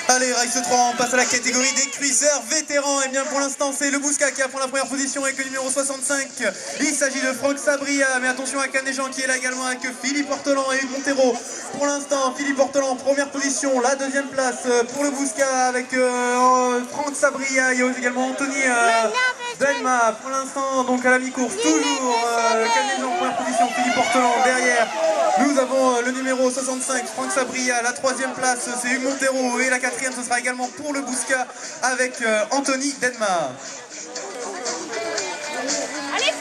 Allez, Race 3, on passe à la catégorie des cruisers vétérans. Et bien pour l'instant, c'est le Bousca qui prend la première position avec le numéro 65. Il s'agit de Franck Sabria, mais attention à Canéjean qui est là également avec Philippe Ortelan et Hugues Montero. Pour l'instant, Philippe Ortelan, première position. La deuxième place pour le Bousca avec Franck Sabria. Il y a également Anthony Delma. Pour l'instant, donc à la mi-course, toujours Canéjean, première position, Philippe Ortelan derrière. Nous avons le numéro 65, Franck Sabria. La troisième place, c'est Hugues Montero. Et la quatrième, ce sera également pour le Bousca avec Anthony Denma. Allez,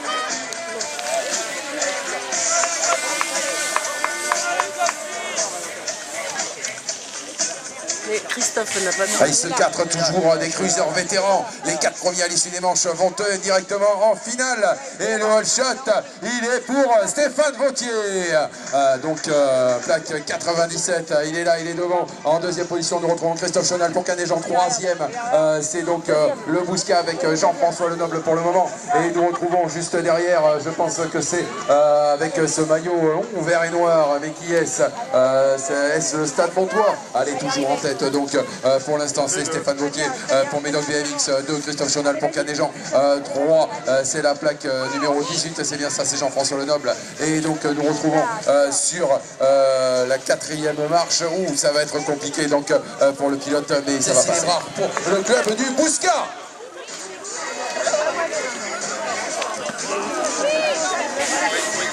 Mais Christophe n'a pas mis. Race 4, toujours des cruisers vétérans. Les 4 premiers à l'issue des manches vont directement en finale. Et le all shot, il est pour Stéphane Vautier. Plaque 97, il est là, il est devant. En deuxième position, nous retrouvons Christophe Chonal pour Canéjean. Troisième, c'est donc le Bousca avec Jean-François Lenoble pour le moment. Et nous retrouvons juste derrière, je pense que c'est avec ce maillot vert et noir. Mais qui est-ce? Est-ce le Stade Pontois? Allez, toujours en tête. Donc pour l'instant c'est Stéphane Vautier pour Médoc BMX, 2 Christophe Chonal pour Canéjean, 3 c'est la plaque numéro 18, c'est bien ça, c'est Jean-François Lenoble. Et donc nous retrouvons sur la 4e marche où ça va être compliqué donc pour le pilote, mais ça va passer pour le club du Bousca.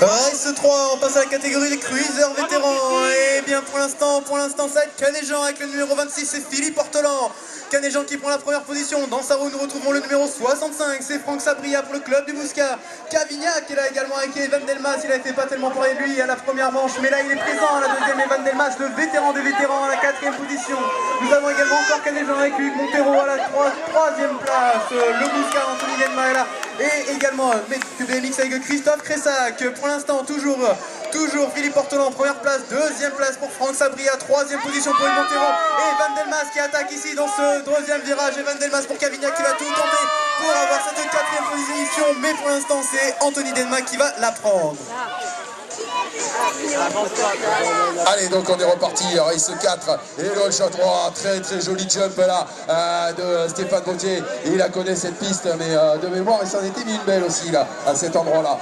Race 3, on passe à la catégorie des cruisers vétérans. Et bien pour l'instant ça va être Canéjean avec le numéro 26, c'est Philippe Ortelan. Canéjean qui prend la première position. Dans sa roue, nous retrouvons le numéro 65, c'est Franck Sabria pour le club du Bousca. Cavignac est là également avec Evan Delmas. Il a fait pas tellement parler de lui à la première manche, mais là il est présent à la deuxième. Evan Delmas, le vétéran des vétérans, à la 4e position. Nous avons également encore Canéjean avec Hugues Montero à la 3e place. Le Bousca, Anthony Delma est là. Et également BMX avec Christophe Cressac. Pour l'instant, toujours Philippe Ortelan en première place, 2e place pour Franck Sabria, 3e position pour Hugues Montero. Et Evan Delmas qui attaque ici dans ce 2e virage. Evan Delmas pour Cavignac qui va tout tenter pour avoir cette 4e position. Mais pour l'instant, c'est Anthony Delma qui va la prendre. Allez, donc on est reparti, race 4 et le all shot, très joli jump là de Stéphane Vautier. Il la connaît cette piste, mais de mémoire il s'en était mis une belle aussi là à cet endroit là.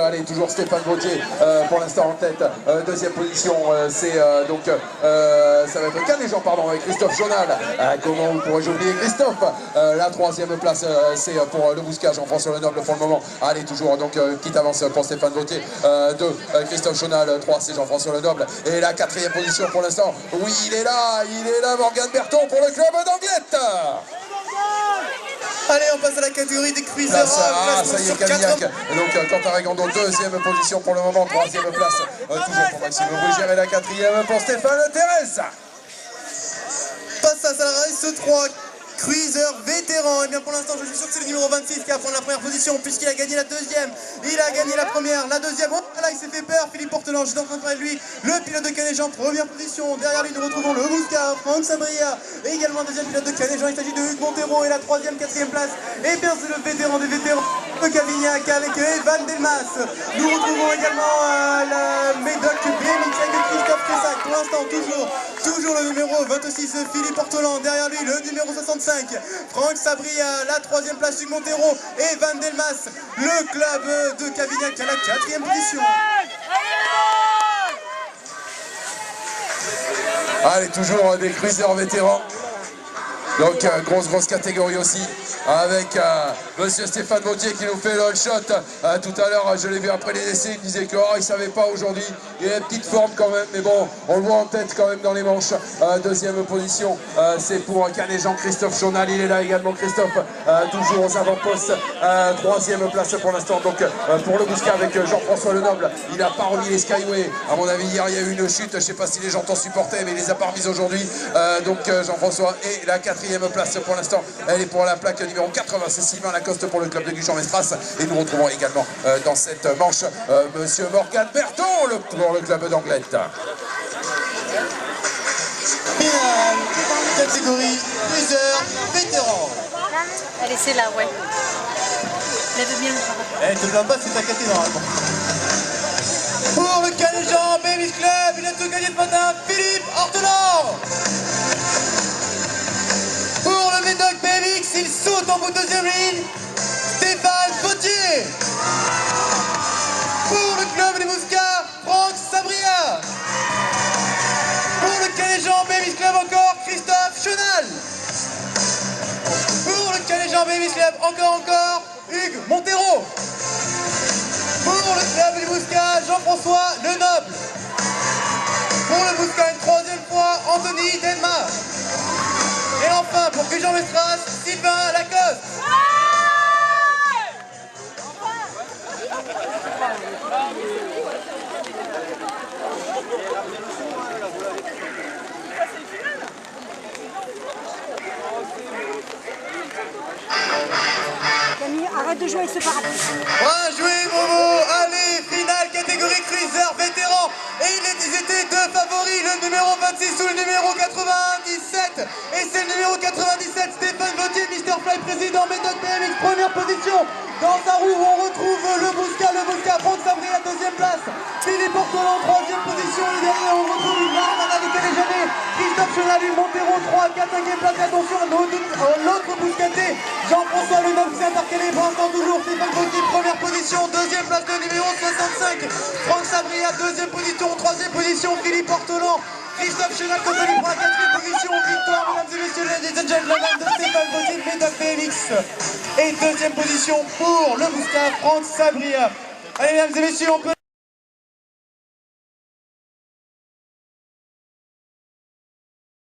Allez, toujours Stéphane Vautier pour l'instant en tête. 2e position, c'est ça va être Canéjean, pardon, avec Christophe Chonal. Comment pourrais-je oublier Christophe? La 3e place, c'est pour le Bousca, Jean-François Lenoble pour le moment. Allez, toujours donc petite avance pour Stéphane Vautier. 2 Christophe Chonal, 3 c'est Jean-François Lenoble. Et la 4e position pour l'instant, oui il est là Morgan Berton pour le club d'Anglette. Allez, on passe à la catégorie des cruisers. Ça y est, Cavignac. Donc Quentin Regando, 2e position pour le moment, 3e place toujours pour Maxime Brugère et la 4e pour Stéphane Thérèse. Passe à la race 3. Cruiser vétéran. Et bien pour l'instant je suis sûr que c'est le numéro 26 qui va prendre la première position puisqu'il a gagné la 2e. Il a gagné la première, la 2e. Oh là il s'est fait peur, Philippe Ortelan. Je suis en train de parler de lui. Le pilote de Canéjean, première position. Derrière lui nous retrouvons le Bousca, Franck Sabria. Et également un 2e pilote de Canéjean. Il s'agit de Hugues Montero. Et la 3e, 4e place. Et bien c'est le vétéran des vétérans de Cavignac avec Evan Delmas. Nous retrouvons également la Médoc BMX avec Christophe Cressac. Pour l'instant toujours le numéro 26 Philippe Ortelan. Derrière lui le numéro 65 Franck Sabria, la 3e place Hugues Montero et Evan Delmas, le club de Cavignac à la 4e position. Allez, toujours des cruisers vétérans. Donc grosse catégorie aussi avec monsieur Stéphane Vautier qui nous fait le all shot. Tout à l'heure je l'ai vu après les essais, il disait que il savait pas aujourd'hui. Il a une petite forme quand même, mais bon, on le voit en tête quand même dans les manches. 2e position, c'est pour Canéjean, Christophe Chonal, il est là également Christophe, toujours aux avant-postes. 3e place pour l'instant donc pour le Bousca avec Jean-François Lenoble. Il n'a pas remis les Skyway. À mon avis hier il y a eu une chute, je sais pas si les gens t'en supportaient, mais il les a pas remises aujourd'hui. Jean-François et la 4e place pour l'instant, elle est pour la plaque numéro 80, c'est Sylvain Lacoste pour le club de Gujan-Mestras. Et nous retrouvons également dans cette manche monsieur Morgan Berton pour le club d'Anglette. Finale, catégorie cruiser vétéran. Allez, c'est là, ouais. Lève bien le bras. Eh, te plains pas, c'est ta caté normalement. Pour le Canéjean BMX Club, il a tout gagné de matin, Philippe Ortelan. en bout de deuxième ligne, Stéphane Vautier. Pour le club des Mouscats, Franck Sabria. Pour le Canet-Jean Baby Club encore, Christophe Chenal. Pour le Canet-Jean Baby Club encore, Hugues Montero. Pour le club des Mouscats, Jean-François Lenoble. Pour le Mouscat, une troisième fois, Anthony Denma. Et enfin, pour Gujan-Mestras, Sylvain Lacoste. Camille, arrête de jouer avec ce parapluie. Bien joué, Momo. Allez, finale catégorie cruiser vétéran. Et ils étaient deux favoris, le numéro 26 ou le numéro 97. Et c'est le numéro 97, Stéphane Vautier, Mr. Fly, président Médoc BMX, première position. Dans sa roue, on retrouve le Bousca, Franck Sabria, deuxième place. Philippe Ortolan, troisième position. Et derrière, on retrouve une Marmana des Canet-Janais. Christophe Chenal, Montero, 3, 4, 5e place. Attention, l'autre Bouscaté, Jean-François Lenoble, c'est intercalé pour l'instant toujours. Stéphane Vautier, première position. Deuxième place, le numéro 65. Franck Sabria, deuxième position. Troisième position, Philippe Ortolan. Christophe Chenal, compagnie pour la quatrième position. Victoire, mesdames et messieurs, ladies and gentlemen, de Stéphane Vautier, Médoc BMX. Et deuxième position pour le Bousca, Franck Sabria. Allez, mesdames et messieurs, on peut